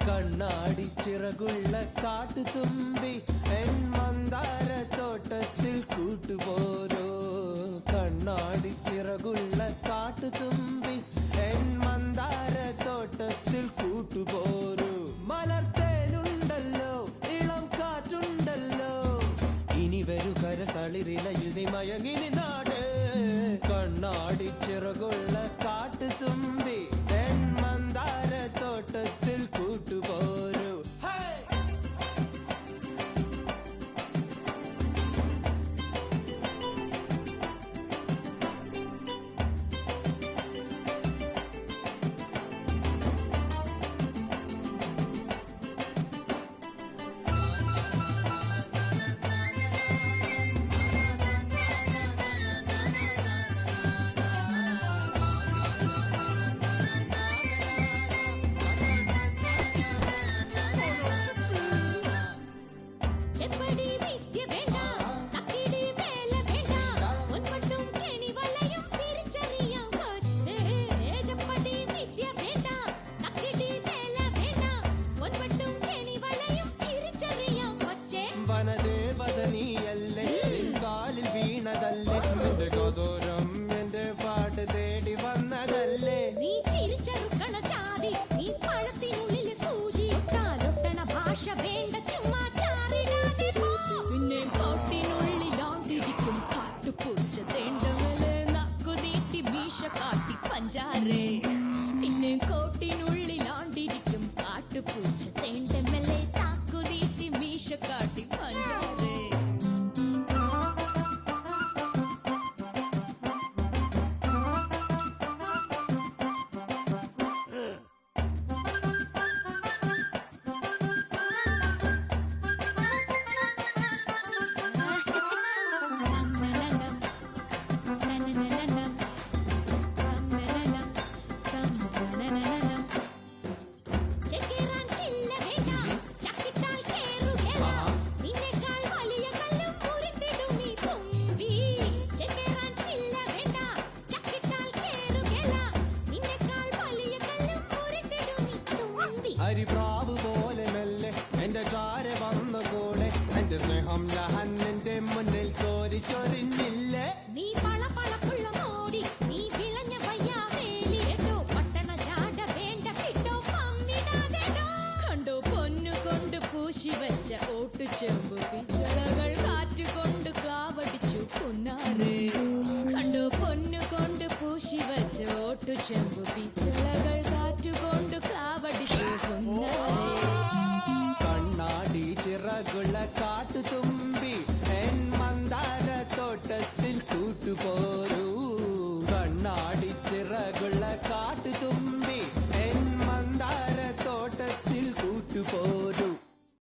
കണ്ണാടി ചിറകുള്ള കാട്ടുതുമ്പി എൻ മന്ദാര തോട്ടത്തിൽ കൂട്ടുപോരോ. കണ്ണാടി ചിറകുള്ള കാട്ടുതുമ്പി എൻ മന്ദാര തോട്ടത്തിൽ കൂട്ടുപോരോ. മലർത്തേനുണ്ടല്ലോ ഇളം കാറ്റുണ്ടല്ലോ, ഇനി വരു കര തളിരിലയുതി മയങ്ങിനി നാട്. കണ്ണാടി ചിറകുള്ള കാട്ടുതുമ്പി എൻ മന്ദാര തോട്ടത്തിൽ കൂട്ടുപോരൂ. വനദേവതനീയല്ലേ കാലിൽ വീണതല്ലേ, എന്റെ കതോരം എന്റെ പാട്ട് തേടി വന്നതല്ലേ. നീ ചിരിച്ചറുക്കണ ചാതി, നീ പഴത്തിനുള്ളിൽ സൂചി ഒട്ടണ ഭാഷ വേണ്ട, ചുമ്മാ ചാറിടാതെ പോ. പിന്നെ കോട്ടിനുള്ളിലാണ്ടിരിക്കും കാട്ടുപൂച്ച തേണ്ടമേലെ നക്കു നീട്ടി മീശ കാട്ടി പഞ്ചാരേ. പിന്നെ കോട്ടിനുള്ളിലാണ്ടിരിക്കും കാട്ടുപൂച്ച തേണ്ടമേലെ താക്കു നീട്ടി മീശ കാട്ടി പഞ്ചാരേ. അരിപ്രാവ് പോലെ മെല്ലെ എന്റെ ചാര വന്ന കൂടെ, എന്റെ സ്നേഹം ഞാൻ നിന്റെ മുന്നിൽ കോരി ചൊരിഞ്ഞില്ലേ. നീ പളപളപ്പുള്ള മോടി, നീ വിളഞ്ഞ പയ്യാവേലി കേട്ടോ, പട്ടണ ജാട വേണ്ട കിട്ടോ, പമ്മിടാതെടോ. കണ്ടോ പൊന്നു കൊണ്ട് പൂശി വെച്ച ഓട്ടുചെമ്പു പിച്ചളകൾ കാറ്റുകൊണ്ട് ക്ലാവടിച്ചു പുന്നാരേ. കണ്ടോ പൊന്നു കൊണ്ട് പൂശി വെച്ച ഓട്ടുചെമ്പു പിച്ചളകൾ കാറ്റുകൊണ്ട് ക്ലാവടിച്ചു പുന്നാരേ. കണ്ണാടി ചിറകുള്ള കാട്ടുതുമ്പി എൻ മന്ദാര തോട്ടത്തിൽ കൂട്ടുപോരൂ. കണ്ണാടി ചിറകുള്ള കാട്ടുതുമ്പി